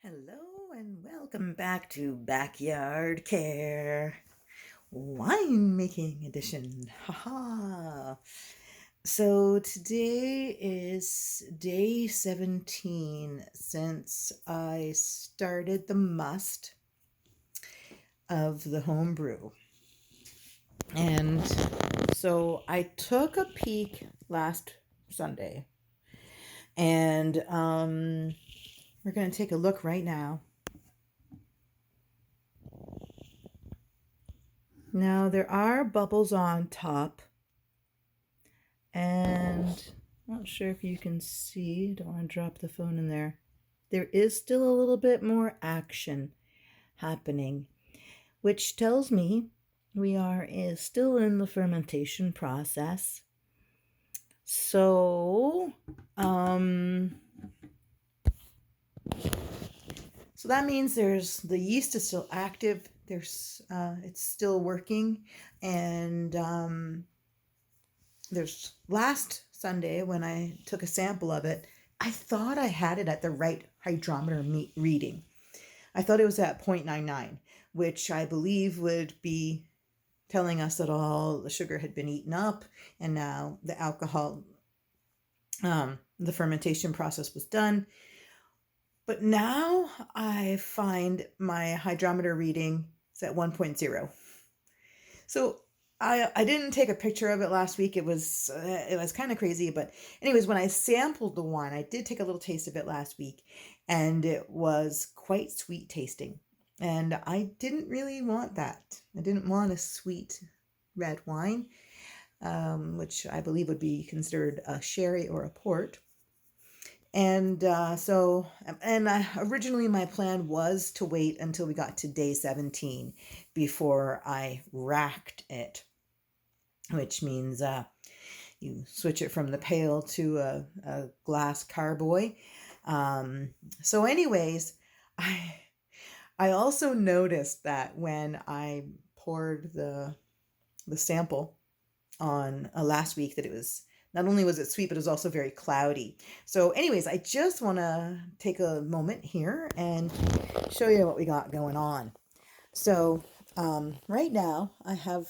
Hello and welcome back to Backyard Care Winemaking Edition. Haha. So today is day 17 since I started the must of the home brew. And so I took a peek last Sunday and we're going to take a look right now. Now there are bubbles on top, and I'm not sure if you can see, don't want to drop the phone in there. There is still a little bit more action happening, which tells me we are still in the fermentation process. So that means the yeast is still active. It's still working, and there's last Sunday when I took a sample of it, I thought I had it at the right hydrometer reading. I thought it was at 0.99, which I believe would be telling us that all the sugar had been eaten up and now the alcohol, the fermentation process was done. But now I find my hydrometer reading is at 1.0. So I didn't take a picture of it last week. It was kind of crazy, but anyways, when I sampled the wine, I did take a little taste of it last week, and it was quite sweet tasting. And I didn't really want that. I didn't want a sweet red wine, which I believe would be considered a sherry or a port. And originally my plan was to wait until we got to day 17 before I racked it, which means you switch it from the pail to a glass carboy. So anyways, I also noticed that when I poured the sample on last week, that it was not only was it sweet, but it was also very cloudy. So anyways, I just want to take a moment here and show you what we got going on. So right now I have,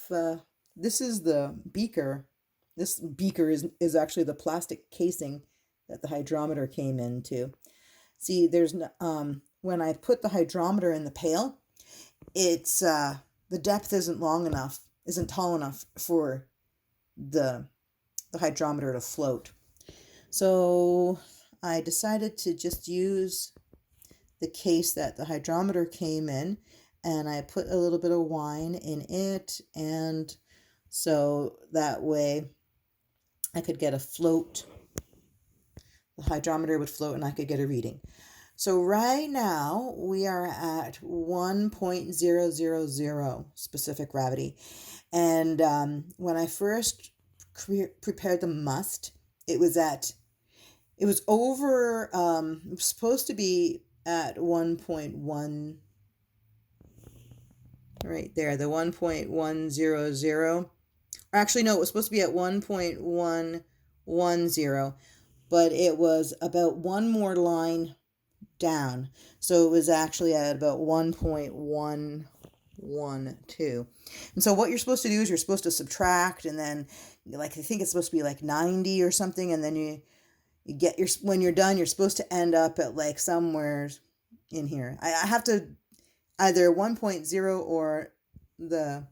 this is the beaker. This beaker is actually the plastic casing that the hydrometer came into. See, there's when I put the hydrometer in the pail, it's the depth isn't tall enough for the hydrometer to float. So I decided to just use the case that the hydrometer came in, and I put a little bit of wine in it, and so that way I could get a float. The hydrometer would float and I could get a reading. So right now we are at 1.000 specific gravity. And when I first prepared the must, it was over, it was supposed to be at 1.1, right there, the 1.100. Actually, no, it was supposed to be at 1.110, but it was about one more line down. So it was actually at about 1.112. And so what you're supposed to do is you're supposed to subtract, and then I think it's supposed to be like 90 or something, and then you get when you're done, you're supposed to end up at like somewhere in here. I have to either 1.0 or the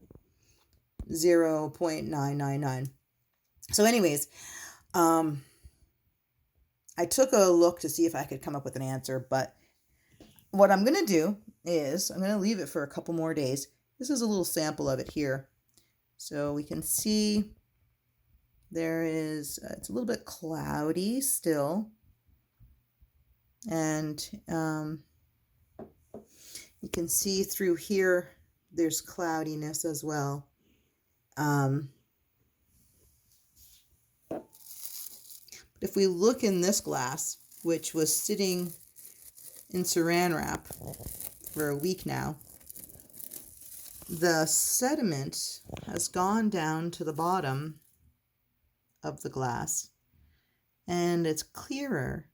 0.999. So anyways, I took a look to see if I could come up with an answer, but what I'm going to do is I'm going to leave it for a couple more days. This is a little sample of it here. So we can see there is, it's a little bit cloudy still. And you can see through here, there's cloudiness as well. But if we look in this glass, which was sitting in saran wrap for a week now, the sediment has gone down to the bottom of the glass, and it's clearer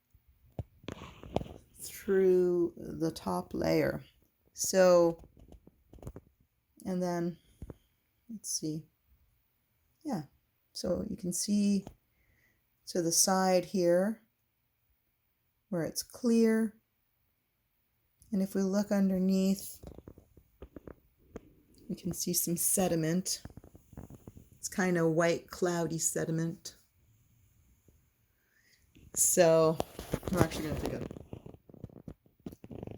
through the top layer. So, and then, let's see. Yeah, so you can see to the side here where it's clear. And if we look underneath, we can see some sediment. It's kind of white, cloudy sediment. So I'm actually going to take a...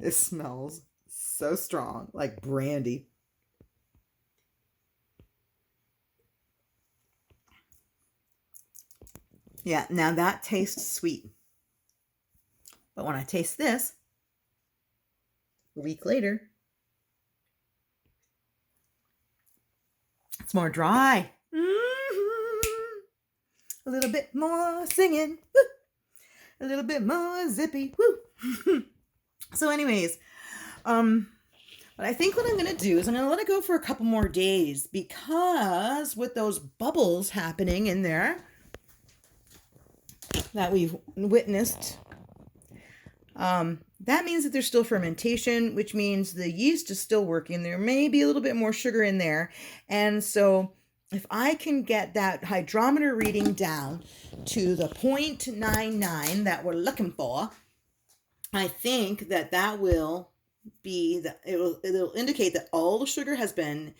It smells so strong, like brandy. Yeah, now that tastes sweet. But when I taste this, a week later, it's more dry. A little bit more singing. A little bit more zippy. Woo. So anyways, but I think what I'm going to do is I'm going to let it go for a couple more days, because with those bubbles happening in there that we've witnessed, that means that there's still fermentation, which means the yeast is still working. There may be a little bit more sugar in there. And so if I can get that hydrometer reading down to the 0.99 that we're looking for, I think that that will be that it'll indicate that all the sugar has been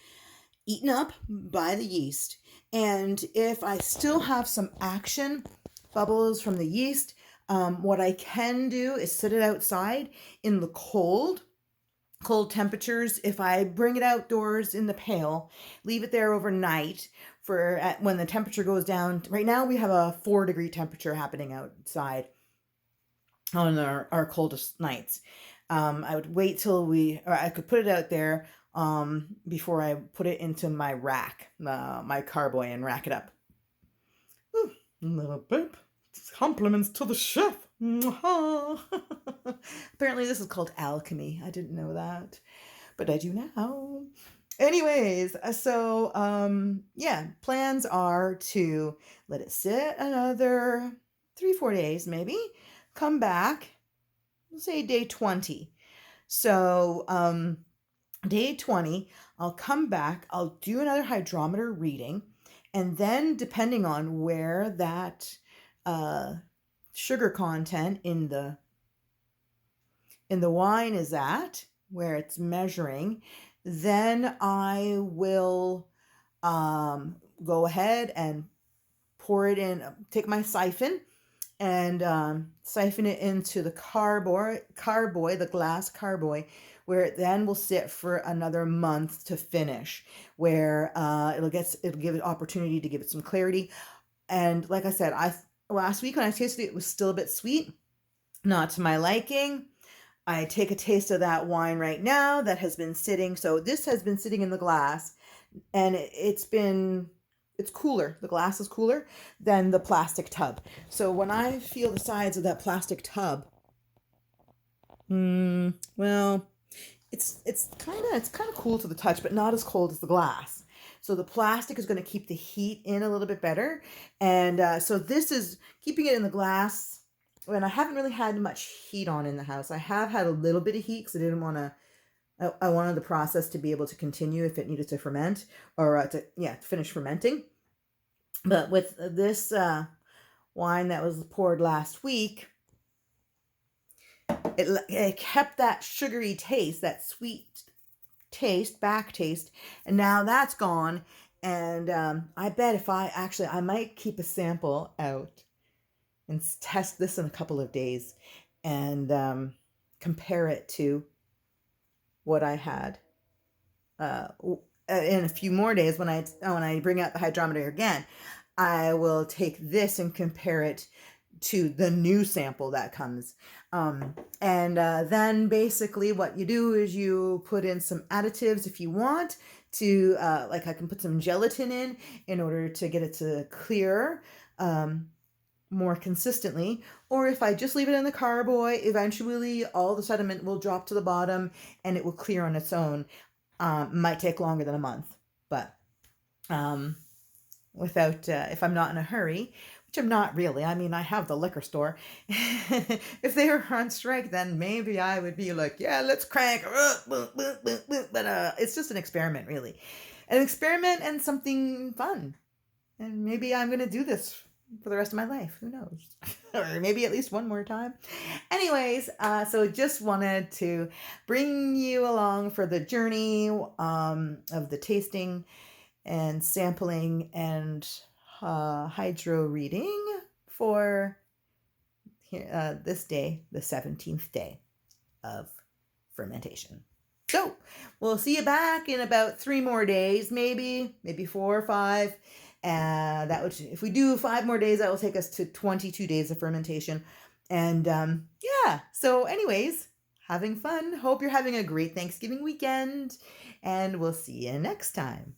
eaten up by the yeast. And if I still have some action bubbles from the yeast, what I can do is sit it outside in the cold temperatures. If I bring it outdoors in the pail, leave it there overnight for when the temperature goes down. Right now we have a 4-degree temperature happening outside on our coldest nights. I would wait till I could put it out there before I put it into my rack, my carboy, and rack it up. Ooh, little babe. Compliments to the chef. Apparently this is called alchemy. I didn't know that, but I do now. Anyways, so yeah, plans are to let it sit another 3-4 days, maybe come back, we'll say day 20. So day 20, I'll come back, I'll do another hydrometer reading, and then depending on where that sugar content in the wine is at, where it's measuring, then I will go ahead and pour it in, take my siphon and siphon it into the carboy, the glass carboy, where it then will sit for another month to finish, where it'll give it opportunity to give it some clarity. And like I said, last week when I tasted it, it was still a bit sweet, not to my liking. I take a taste of that wine right now that has been sitting. So this has been sitting in the glass, and it's cooler. The glass is cooler than the plastic tub. So when I feel the sides of that plastic tub, well, it's kind of cool to the touch, but not as cold as the glass. So the plastic is going to keep the heat in a little bit better. And so this is keeping it in the glass. And I haven't really had much heat on in the house. I have had a little bit of heat because I didn't want to, I wanted the process to be able to continue if it needed to ferment or to finish fermenting. But with this wine that was poured last week, it kept that sugary taste, that sweet taste, back taste, and now that's gone. And I bet if I might keep a sample out and test this in a couple of days and compare it to what I had in a few more days. When I bring out the hydrometer again, I will take this and compare it to the new sample that comes. And then basically what you do is you put in some additives if you want to, like I can put some gelatin in order to get it to clear more consistently. Or if I just leave it in the carboy, eventually all the sediment will drop to the bottom and it will clear on its own. Might take longer than a month, but without if I'm not in a hurry, which I'm not really. I mean, I have the liquor store. If they were on strike, then maybe I would be like, yeah, let's crank. But it's just an experiment, really. An experiment and something fun. And maybe I'm going to do this for the rest of my life. Who knows? Or maybe at least one more time. Anyways, so just wanted to bring you along for the journey of the tasting and sampling and hydro reading for this day, the 17th day of fermentation. So we'll see you back in about 3 more days, maybe 4 or 5. That would, if we do 5 more days, that will take us to 22 days of fermentation. And yeah, so anyways, having fun. Hope you're having a great Thanksgiving weekend, and we'll see you next time.